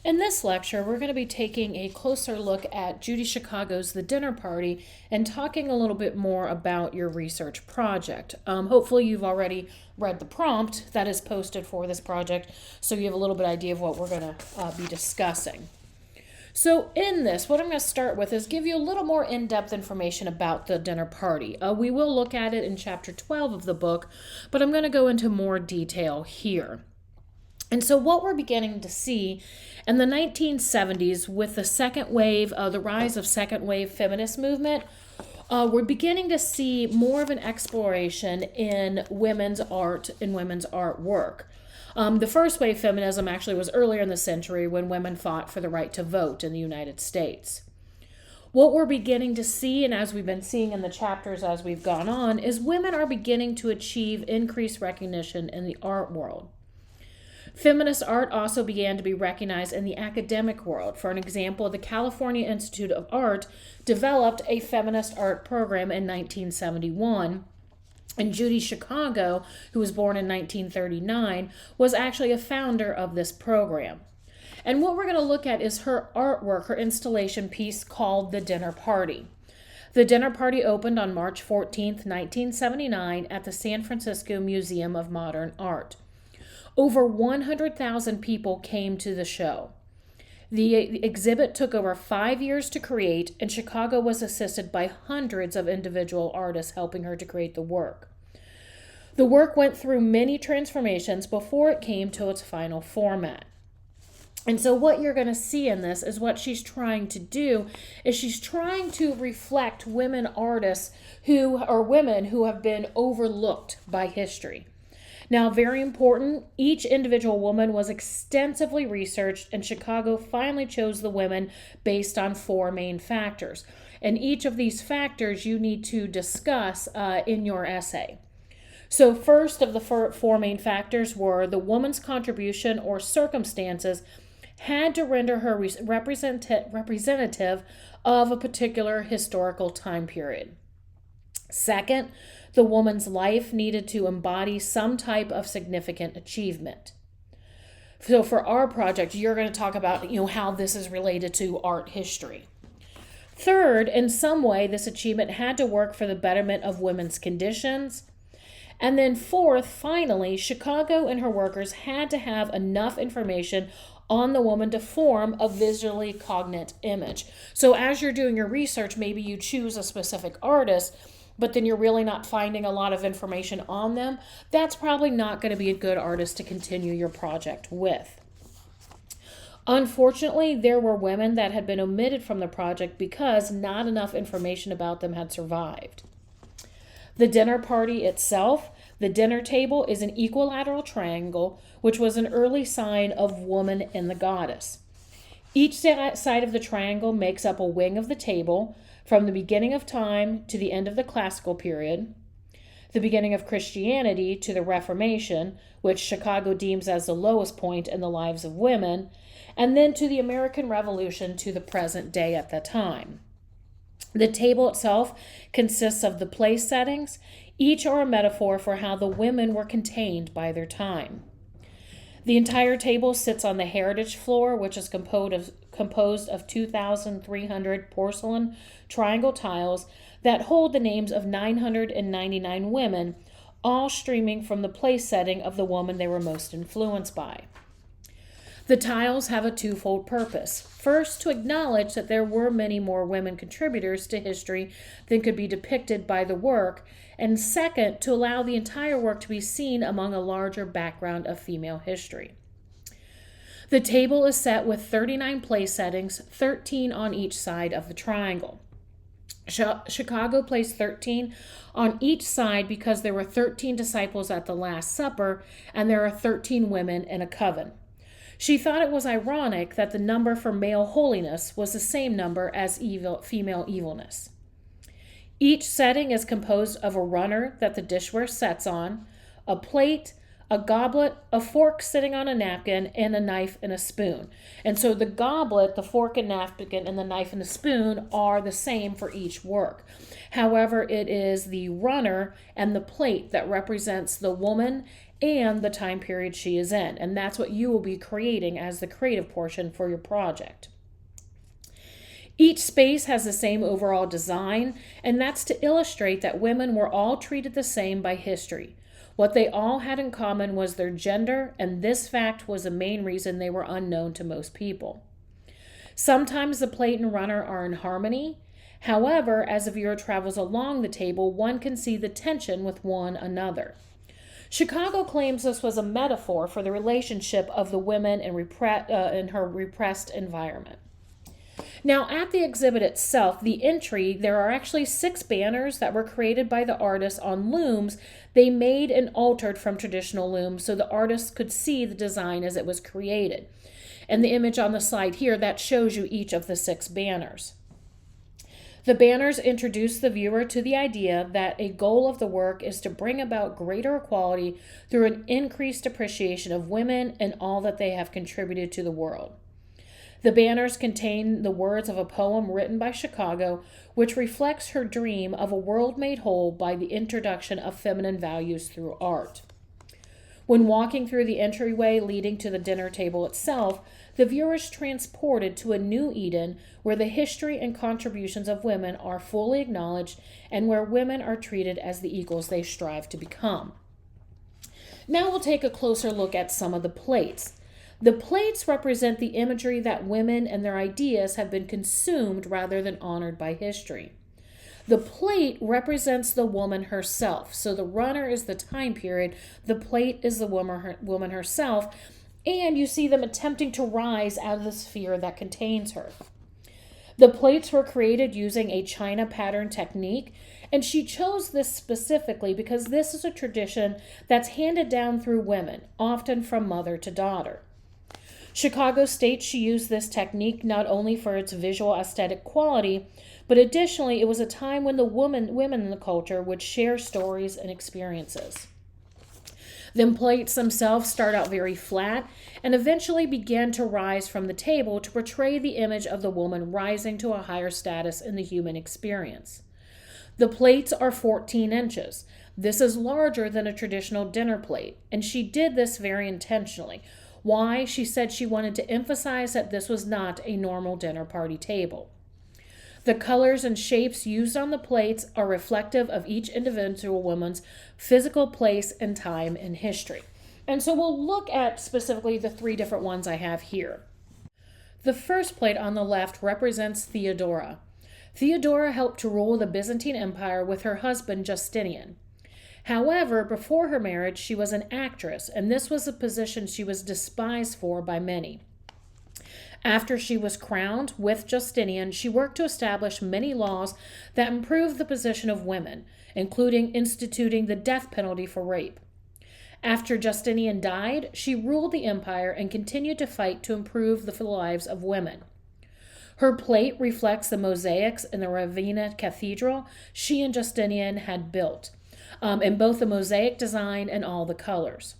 In this lecture, we're going to be taking a closer look at Judy Chicago's The Dinner Party and talking a little bit more about your research project. Hopefully you've already read the prompt that is posted for this project, so you have a little bit idea of what we're going to be discussing. So in this, what I'm going to start with is give you a little more in-depth information about the dinner party. We will look at it in chapter 12 of the book, but I'm going to go into more detail here. And so what we're beginning to see in the 1970s with the second wave, the rise of second wave feminist movement, we're beginning to see more of an exploration in women's art and women's artwork. The first wave feminism actually was earlier in the century when women fought for the right to vote in the United States. What we're beginning to see, and as we've been seeing in the chapters as we've gone on, is women are beginning to achieve increased recognition in the art world. Feminist art also began to be recognized in the academic world. For an example, the California Institute of Art developed a feminist art program in 1971, and Judy Chicago, who was born in 1939, was actually a founder of this program. And what we're going to look at is her artwork, her installation piece called The Dinner Party. The Dinner Party opened on March 14th, 1979 at the San Francisco Museum of Modern Art. Over 100,000 people came to the show. The exhibit took over 5 years to create, and Chicago was assisted by hundreds of individual artists helping her to create the work. The work went through many transformations before it came to its final format. And so what you're going to see in this is what she's trying to do is she's trying to reflect women artists women who have been overlooked by history. Now, very important, each individual woman was extensively researched, and Chicago finally chose the women based on 4 main factors. And each of these factors you need to discuss in your essay. So first of the 4 main factors were the woman's contribution or circumstances had to render her representative of a particular historical time period. Second, the woman's life needed to embody some type of significant achievement. So for our project, you're going to talk about, how this is related to art history. Third, in some way, this achievement had to work for the betterment of women's conditions. And then fourth, finally, Chicago and her workers had to have enough information on the woman to form a visually cognate image. So as you're doing your research, maybe you choose a specific artist, but then you're really not finding a lot of information on them. That's probably not going to be a good artist to continue your project with. Unfortunately, there were women that had been omitted from the project because not enough information about them had survived. The dinner party itself, the dinner table is an equilateral triangle, which was an early sign of woman and the goddess. Each side of the triangle makes up a wing of the table, from the beginning of time to the end of the classical period, the beginning of Christianity to the Reformation, which Chicago deems as the lowest point in the lives of women, and then to the American Revolution to the present day at that time. The table itself consists of the place settings. Each are a metaphor for how the women were contained by their time. The entire table sits on the heritage floor, which is composed of 2,300 porcelain triangle tiles that hold the names of 999 women, all streaming from the place setting of the woman they were most influenced by. The tiles have a twofold purpose. First, to acknowledge that there were many more women contributors to history than could be depicted by the work, and second, to allow the entire work to be seen among a larger background of female history. The table is set with 39 place settings, 13 on each side of the triangle. Chicago placed 13 on each side because there were 13 disciples at the Last Supper, and there are 13 women in a coven. She thought it was ironic that the number for male holiness was the same number as female evilness. Each setting is composed of a runner that the dishware sets on, a plate, a goblet, a fork sitting on a napkin, and a knife and a spoon. And so the goblet, the fork and napkin, and the knife and the spoon are the same for each work. However, it is the runner and the plate that represents the woman and the time period she is in. And that's what you will be creating as the creative portion for your project. Each space has the same overall design, and that's to illustrate that women were all treated the same by history. What they all had in common was their gender, and this fact was the main reason they were unknown to most people. Sometimes the plate and runner are in harmony. However, as the viewer travels along the table, one can see the tension with one another. Chicago claims this was a metaphor for the relationship of the women in her repressed environment. Now, at the exhibit itself, the entry, there are actually 6 banners that were created by the artists on looms they made and altered from traditional looms so the artists could see the design as it was created. And the image on the slide here, that shows you each of the 6 banners. The banners introduce the viewer to the idea that a goal of the work is to bring about greater equality through an increased appreciation of women and all that they have contributed to the world. The banners contain the words of a poem written by Chicago, which reflects her dream of a world made whole by the introduction of feminine values through art. When walking through the entryway leading to the dinner table itself, the viewer is transported to a new Eden where the history and contributions of women are fully acknowledged and where women are treated as the equals they strive to become. Now we'll take a closer look at some of the plates. The plates represent the imagery that women and their ideas have been consumed rather than honored by history. The plate represents the woman herself. So the runner is the time period, the plate is the woman herself, and you see them attempting to rise out of the sphere that contains her. The plates were created using a China pattern technique, and she chose this specifically because this is a tradition that's handed down through women, often from mother to daughter. Chicago states she used this technique not only for its visual aesthetic quality, but additionally it was a time when the women in the culture would share stories and experiences. The plates themselves start out very flat and eventually began to rise from the table to portray the image of the woman rising to a higher status in the human experience. The plates are 14 inches. This is larger than a traditional dinner plate, and she did this very intentionally. Why? She said she wanted to emphasize that this was not a normal dinner party table. The colors and shapes used on the plates are reflective of each individual woman's physical place and time in history. And so we'll look at specifically the 3 different ones I have here. The first plate on the left represents Theodora. Theodora helped to rule the Byzantine Empire with her husband Justinian. However, before her marriage, she was an actress, and this was a position she was despised for by many. After she was crowned with Justinian, she worked to establish many laws that improved the position of women, including instituting the death penalty for rape. After Justinian died, she ruled the empire and continued to fight to improve the lives of women. Her plate reflects the mosaics in the Ravenna Cathedral she and Justinian had built, in both the mosaic design and all the colors.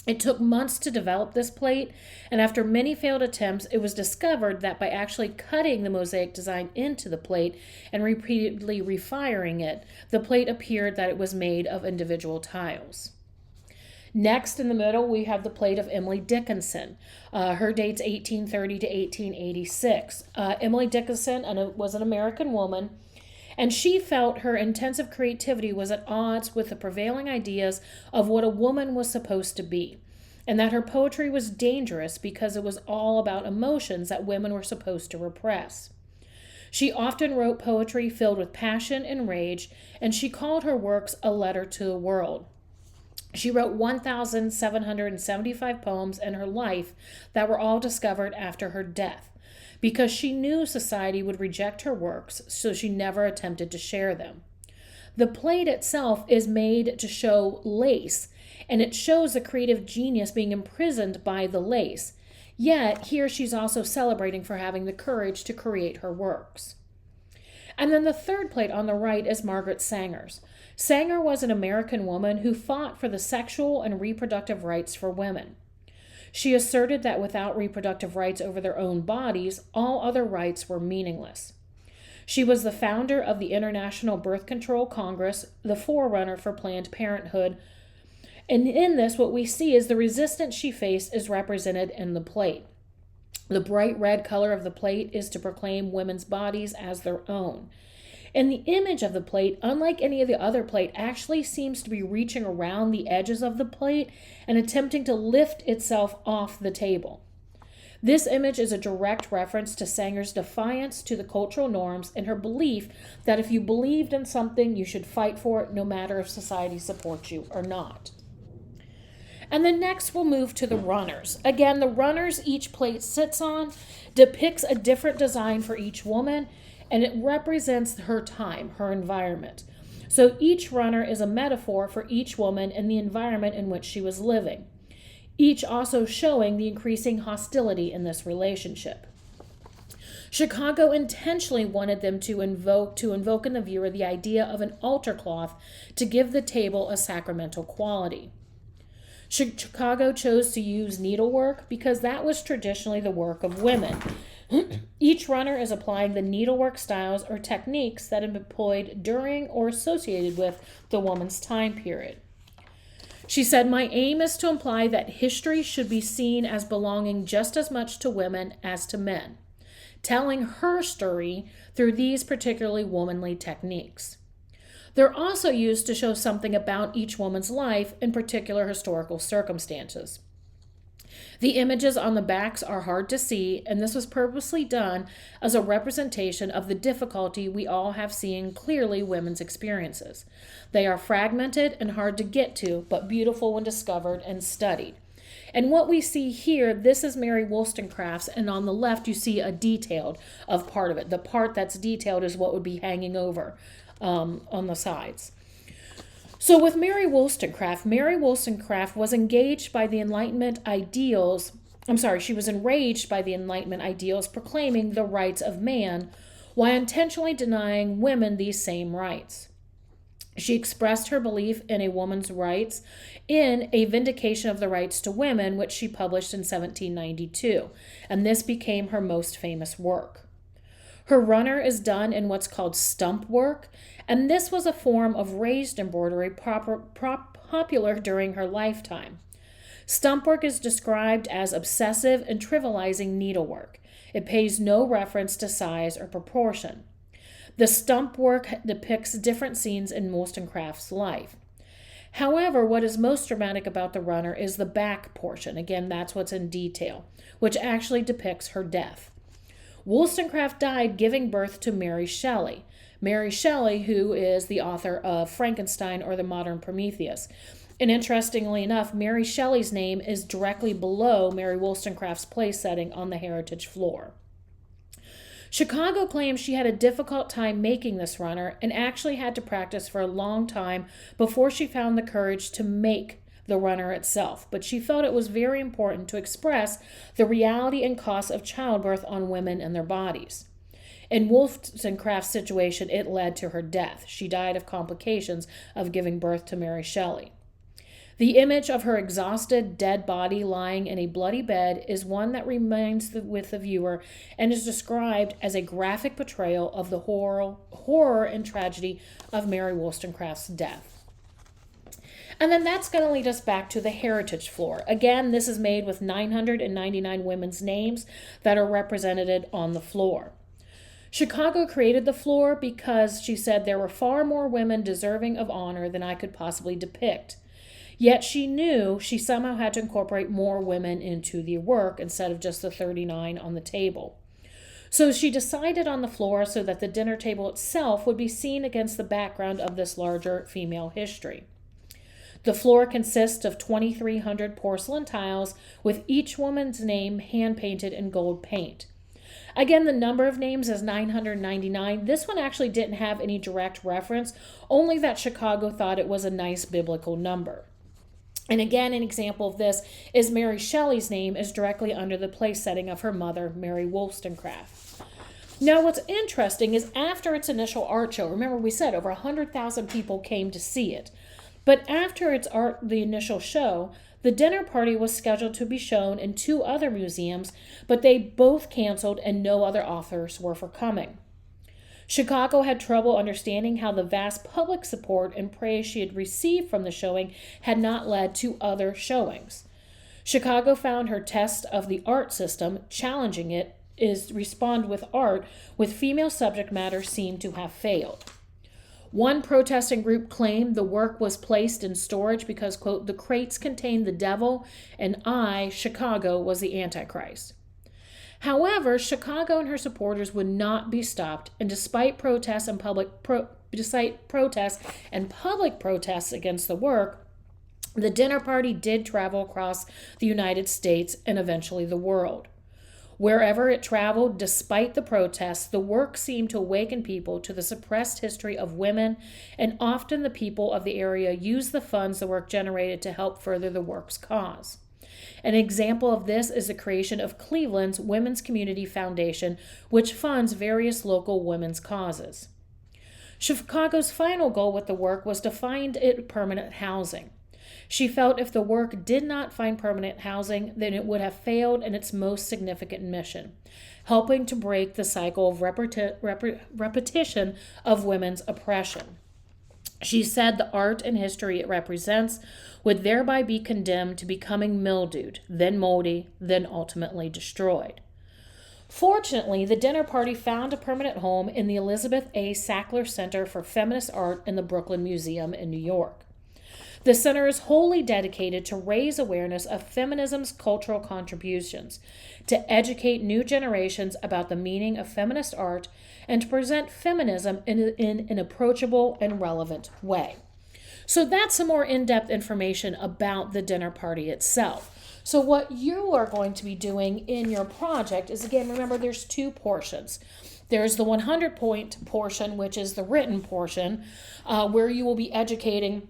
It took months to develop this plate, and after many failed attempts, it was discovered that by actually cutting the mosaic design into the plate and repeatedly refiring it, the plate appeared that it was made of individual tiles. Next, in the middle, we have the plate of Emily Dickinson. Her date's 1830 to 1886. Emily Dickinson was an American woman, and she felt her intensive creativity was at odds with the prevailing ideas of what a woman was supposed to be, and that her poetry was dangerous because it was all about emotions that women were supposed to repress. She often wrote poetry filled with passion and rage, and she called her works a letter to the world. She wrote 1,775 poems in her life that were all discovered after her death, because she knew society would reject her works, so she never attempted to share them. The plate itself is made to show lace, and it shows the creative genius being imprisoned by the lace. Yet, here she's also celebrating for having the courage to create her works. And then the third plate on the right is Margaret Sanger's. Sanger was an American woman who fought for the sexual and reproductive rights for women. She asserted that without reproductive rights over their own bodies, all other rights were meaningless. She was the founder of the International Birth Control Congress, the forerunner for Planned Parenthood, And in this, what we see is the resistance she faced is represented in the plate. The bright red color of the plate is to proclaim women's bodies as their own. And the image of the plate, unlike any of the other plate, actually seems to be reaching around the edges of the plate and attempting to lift itself off the table. This image is a direct reference to Sanger's defiance to the cultural norms and her belief that if you believed in something, you should fight for it no matter if society supports you or not. And then next we'll move to the runners. Again, the runners each plate sits on depicts a different design for each woman, and it represents her time, her environment. So each runner is a metaphor for each woman and the environment in which she was living, each also showing the increasing hostility in this relationship. Chicago intentionally wanted them to invoke in the viewer the idea of an altar cloth to give the table a sacramental quality. Chicago chose to use needlework because that was traditionally the work of women. Each runner is applying the needlework styles or techniques that have been employed during or associated with the woman's time period. She said, "My aim is to imply that history should be seen as belonging just as much to women as to men, telling her story through these particularly womanly techniques. They're also used to show something about each woman's life in particular historical circumstances. The images on the backs are hard to see, and this was purposely done as a representation of the difficulty we all have seeing clearly women's experiences. They are fragmented and hard to get to, but beautiful when discovered and studied." And what we see here, this is Mary Wollstonecraft's, and on the left you see a detailed of part of it. The part that's detailed is what would be hanging over on the sides. So with Mary Wollstonecraft was engaged by the Enlightenment ideals. She was enraged by the Enlightenment ideals proclaiming the rights of man while intentionally denying women these same rights. She expressed her belief in a woman's rights in A Vindication of the Rights to Women, which she published in 1792, and this became her most famous work. Her runner is done in what's called stump work, and this was a form of raised embroidery popular during her lifetime. Stump work is described as obsessive and trivializing needlework. It pays no reference to size or proportion. The stump work depicts different scenes in Wollstonecraft's life. However, what is most dramatic about the runner is the back portion. Again, that's what's in detail, which actually depicts her death. Wollstonecraft died giving birth to Mary Shelley. Mary Shelley, who is the author of Frankenstein or the Modern Prometheus. And interestingly enough, Mary Shelley's name is directly below Mary Wollstonecraft's place setting on the heritage floor. Chicago claims she had a difficult time making this runner and actually had to practice for a long time before she found the courage to make the runner itself, but she felt it was very important to express the reality and cost of childbirth on women and their bodies. In Wollstonecraft's situation, it led to her death. She died of complications of giving birth to Mary Shelley. The image of her exhausted, dead body lying in a bloody bed is one that remains with the viewer and is described as a graphic portrayal of the horror and tragedy of Mary Wollstonecraft's death. And then that's going to lead us back to the heritage floor. Again, this is made with 999 women's names that are represented on the floor. Chicago created the floor because she said there were far more women deserving of honor than I could possibly depict. Yet she knew she somehow had to incorporate more women into the work instead of just the 39 on the table. So she decided on the floor so that the dinner table itself would be seen against the background of this larger female history. The floor consists of 2,300 porcelain tiles with each woman's name hand-painted in gold paint. Again, the number of names is 999. This one actually didn't have any direct reference, only that Chicago thought it was a nice biblical number. And again, an example of this is Mary Shelley's name is directly under the place setting of her mother, Mary Wollstonecraft. Now, what's interesting is after its initial art show, remember we said over 100,000 people came to see it. But after the initial show, the dinner party was scheduled to be shown in 2 other museums, but they both canceled and no other authors were forthcoming. Chicago had trouble understanding how the vast public support and praise she had received from the showing had not led to other showings. Chicago found her test of the art system, challenging it, is respond with art with female subject matter seemed to have failed. One protesting group claimed the work was placed in storage because, quote, the crates contained the devil and I, Chicago, was the Antichrist. However, Chicago and her supporters would not be stopped, and despite protests and public protests against the work, the dinner party did travel across the United States and eventually the world. Wherever it traveled, despite the protests, the work seemed to awaken people to the suppressed history of women, and often the people of the area used the funds the work generated to help further the work's cause. An example of this is the creation of Cleveland's Women's Community Foundation, which funds various local women's causes. Chicago's final goal with the work was to find it permanent housing. She felt if the work did not find permanent housing, then it would have failed in its most significant mission, helping to break the cycle of repetition of women's oppression. She said the art and history it represents would thereby be condemned to becoming mildewed, then moldy, then ultimately destroyed. Fortunately, the dinner party found a permanent home in the Elizabeth A. Sackler Center for Feminist Art in the Brooklyn Museum in New York. The center is wholly dedicated to raise awareness of feminism's cultural contributions, to educate new generations about the meaning of feminist art, and to present feminism in an approachable and relevant way. So that's some more in-depth information about the dinner party itself. So what you are going to be doing in your project is, again, remember there's two portions. There's the 100-point portion, which is the written portion, where you will be educating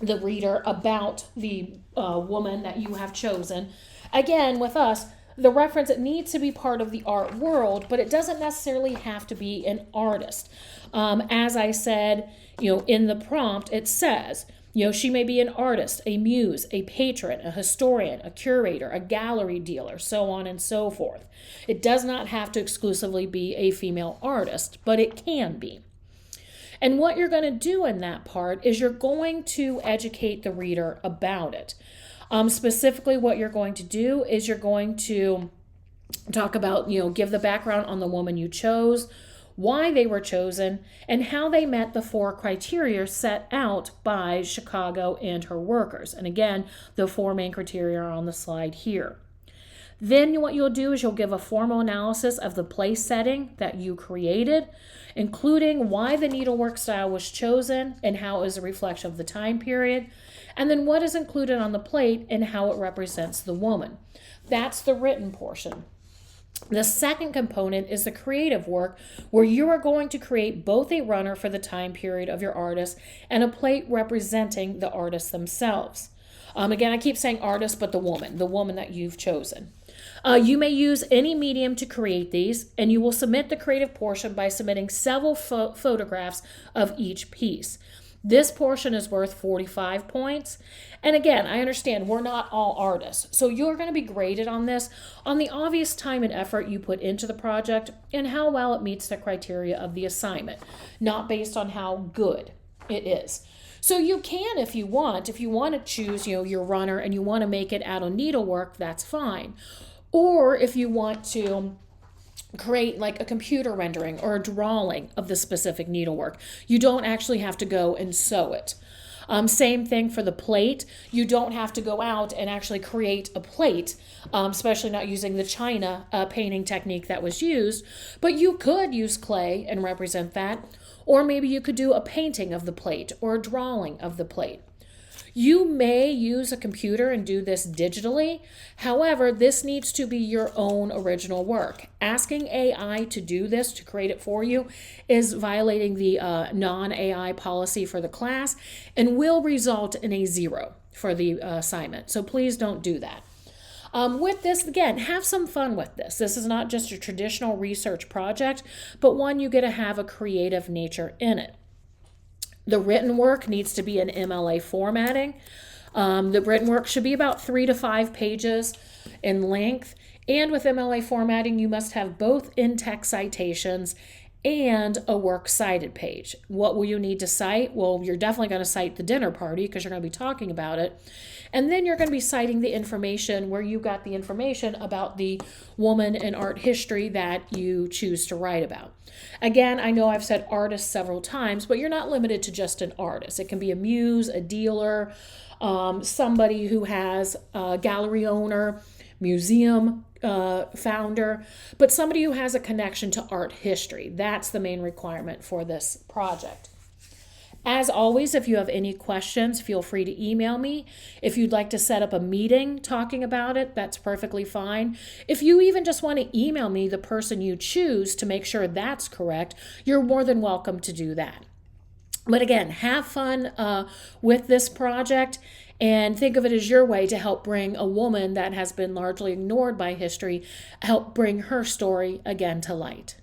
the reader about the woman that you have chosen. Again, with us, the reference, it needs to be part of the art world, but it doesn't necessarily have to be an artist. As I said, in the prompt, it says, she may be an artist, a muse, a patron, a historian, a curator, a gallery dealer, so on and so forth. It does not have to exclusively be a female artist, but it can be. And what you're going to do in that part is you're going to educate the reader about it. Specifically, what you're going to do is you're going to talk about, give the background on the woman you chose, why they were chosen, and how they met the 4 criteria set out by Chicago and her workers. And again, the 4 main criteria are on the slide here. Then what you'll do is you'll give a formal analysis of the place setting that you created, including why the needlework style was chosen and how it is a reflection of the time period, and then what is included on the plate and how it represents the woman. That's the written portion. The second component is the creative work, where you are going to create both a runner for the time period of your artist and a plate representing the artists themselves. Again, I keep saying artist, but the woman that you've chosen. You may use any medium to create these, and you will submit the creative portion by submitting several photographs of each piece. This portion is worth 45 points. And again, I understand we're not all artists, so you're going to be graded on this on the obvious time and effort you put into the project and how well it meets the criteria of the assignment, not based on how good it is. So you can, if you want to choose, your runner and you want to make it out of needlework, that's fine. Or if you want to create like a computer rendering or a drawing of the specific needlework, you don't actually have to go and sew it. Same thing for the plate. You don't have to go out and actually create a plate, especially not using the China painting technique that was used, but you could use clay and represent that. Or maybe you could do a painting of the plate or a drawing of the plate. You may use a computer and do this digitally. However, this needs to be your own original work. Asking AI to do this, to create it for you, is violating the non-AI policy for the class and will result in a 0 for the assignment. So please don't do that. With this, again, have some fun with this. This is not just a traditional research project, but one you get to have a creative nature in it. The written work needs to be in MLA formatting. The written work should be about 3 to 5 pages in length. And with MLA formatting, you must have both in-text citations and a works cited page. What will you need to cite? Well, you're definitely going to cite the dinner party because you're going to be talking about it. And then you're going to be citing the information where you got the information about the woman in art history that you choose to write about. Again, I know I've said artist several times, but you're not limited to just an artist. It can be a muse, a dealer, somebody who has a gallery owner, museum founder, but somebody who has a connection to art history. That's the main requirement for this project. As always, if you have any questions, feel free to email me. If you'd like to set up a meeting talking about it, that's perfectly fine. If you even just want to email me the person you choose to make sure that's correct, you're more than welcome to do that. But again, have fun with this project and think of it as your way to help bring a woman that has been largely ignored by history, help bring her story again to light.